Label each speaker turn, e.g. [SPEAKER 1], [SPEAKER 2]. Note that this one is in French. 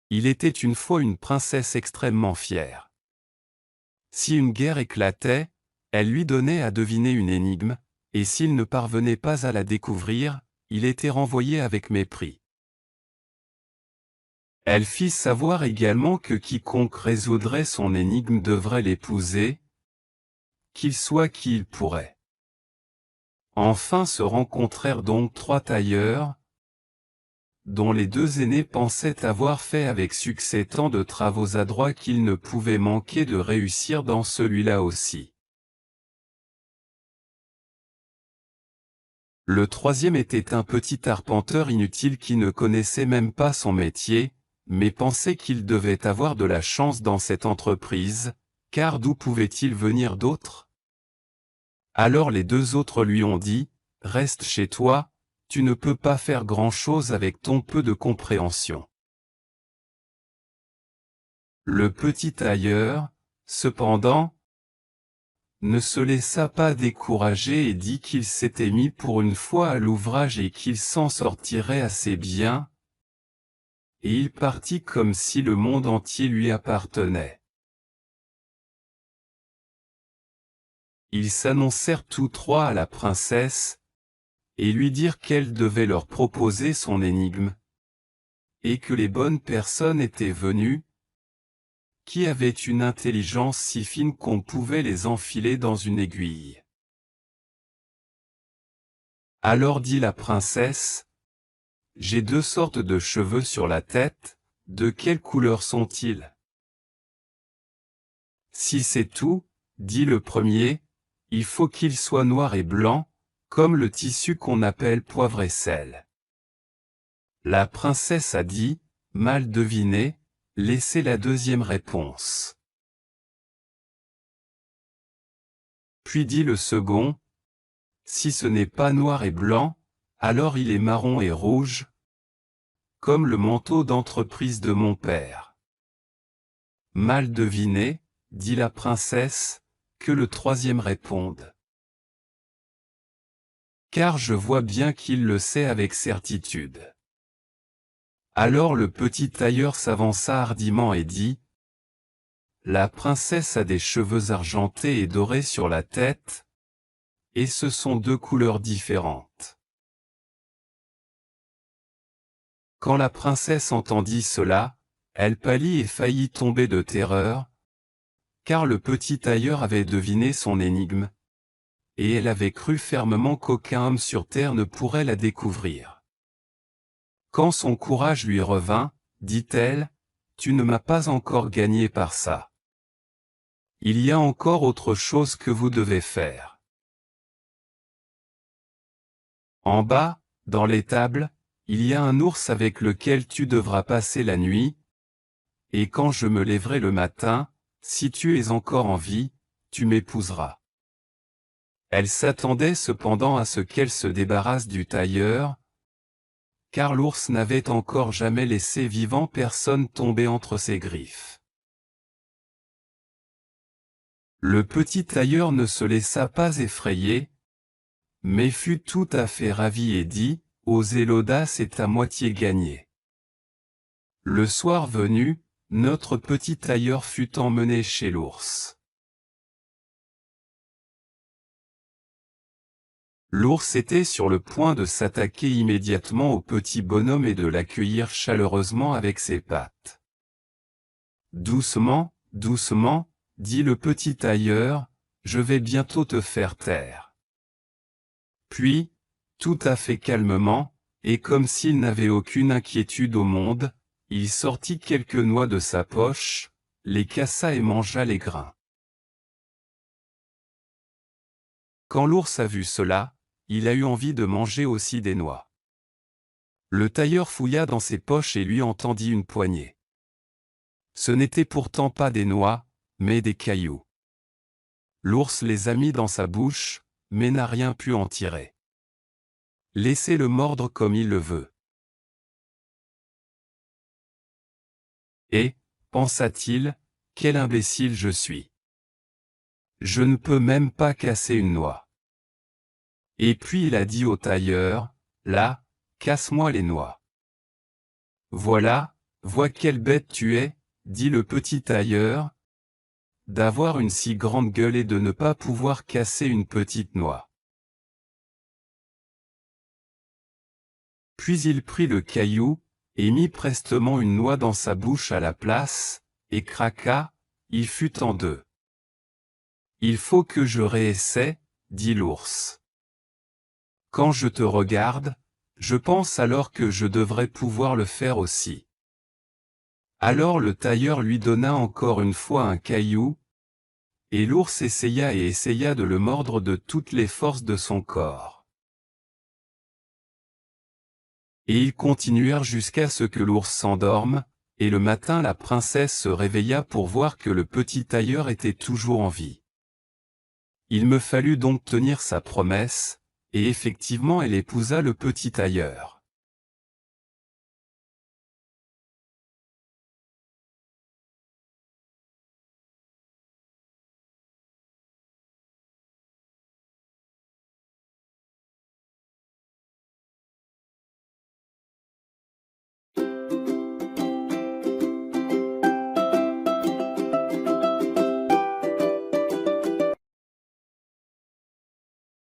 [SPEAKER 1] Il était une fois une princesse extrêmement fière. Si une guerre éclatait, elle lui donnait à deviner une énigme, et s'il ne parvenait pas à la découvrir, il était renvoyé avec mépris. Elle fit savoir également que quiconque résoudrait son énigme devrait l'épouser, qu'il soit qui il pourrait. Enfin se rencontrèrent donc 3 tailleurs, dont les 2 aînés pensaient avoir fait avec succès tant de travaux adroits qu'ils ne pouvaient manquer de réussir dans celui-là aussi. Le 3e était un petit arpenteur inutile qui ne connaissait même pas son métier, mais pensait qu'il devait avoir de la chance dans cette entreprise, car d'où pouvait-il venir d'autre? Alors les 2 autres lui ont dit, « Reste chez toi, tu ne peux pas faire grand-chose avec ton peu de compréhension. » Le petit tailleur, cependant, ne se laissa pas décourager et dit qu'il s'était mis pour une fois à l'ouvrage et qu'il s'en sortirait assez bien, et il partit comme si le monde entier lui appartenait. Ils s'annoncèrent tous 3 à la princesse, et lui dirent qu'elle devait leur proposer son énigme, et que les bonnes personnes étaient venues, qui avaient une intelligence si fine qu'on pouvait les enfiler dans une aiguille. Alors dit la princesse, « J'ai 2 sortes de cheveux sur la tête, de quelle couleur sont-ils? » Si c'est tout, dit le premier, il faut qu'ils soient noirs et blancs, comme le tissu qu'on appelle poivre et sel. La princesse a dit, mal deviné, laissez la 2e réponse. Puis dit le second, si ce n'est pas noir et blanc, alors il est marron et rouge, comme le manteau d'entreprise de mon père. Mal deviné, dit la princesse, que le 3e réponde. Car je vois bien qu'il le sait avec certitude. Alors le petit tailleur s'avança hardiment et dit, la princesse a des cheveux argentés et dorés sur la tête, et ce sont 2 couleurs différentes. Quand la princesse entendit cela, elle pâlit et faillit tomber de terreur, car le petit tailleur avait deviné son énigme, et elle avait cru fermement qu'aucun homme sur terre ne pourrait la découvrir. Quand son courage lui revint, dit-elle, « Tu ne m'as pas encore gagné par ça. Il y a encore autre chose que vous devez faire. En bas, dans l'étable, il y a un ours avec lequel tu devras passer la nuit, et quand je me lèverai le matin, si tu es encore en vie, tu m'épouseras. » Elle s'attendait cependant à ce qu'elle se débarrasse du tailleur, car l'ours n'avait encore jamais laissé vivant personne tomber entre ses griffes. Le petit tailleur ne se laissa pas effrayer, mais fut tout à fait ravi et dit, « Osez l'audace est à moitié gagnée. » Le soir venu, notre petit tailleur fut emmené chez l'ours. L'ours était sur le point de s'attaquer immédiatement au petit bonhomme et de l'accueillir chaleureusement avec ses pattes. « Doucement, doucement, dit le petit tailleur, je vais bientôt te faire taire. » Puis, tout à fait calmement, et comme s'il n'avait aucune inquiétude au monde, il sortit quelques noix de sa poche, les cassa et mangea les grains. Quand l'ours a vu cela, il a eu envie de manger aussi des noix. Le tailleur fouilla dans ses poches et lui en tendit une poignée. Ce n'étaient pourtant pas des noix, mais des cailloux. L'ours les a mis dans sa bouche, mais n'a rien pu en tirer. Laissez-le mordre comme il le veut. Et, pensa-t-il, quel imbécile je suis. Je ne peux même pas casser une noix. Et puis il a dit au tailleur, là, casse-moi les noix. Voilà, Vois quelle bête tu es, dit le petit tailleur, d'avoir une si grande gueule et de ne pas pouvoir casser une petite noix. Puis il prit le caillou, et mit prestement une noix dans sa bouche à la place, et craqua, il fut en deux. Il faut que je réessaie, dit l'ours. Quand je te regarde, je pense alors que je devrais pouvoir le faire aussi. Alors le tailleur lui donna encore une fois un caillou, et l'ours essaya et essaya de le mordre de toutes les forces de son corps. Et ils continuèrent jusqu'à ce que l'ours s'endorme, et le matin la princesse se réveilla pour voir que le petit tailleur était toujours en vie. Il me fallut donc tenir sa promesse, et effectivement elle épousa le petit tailleur.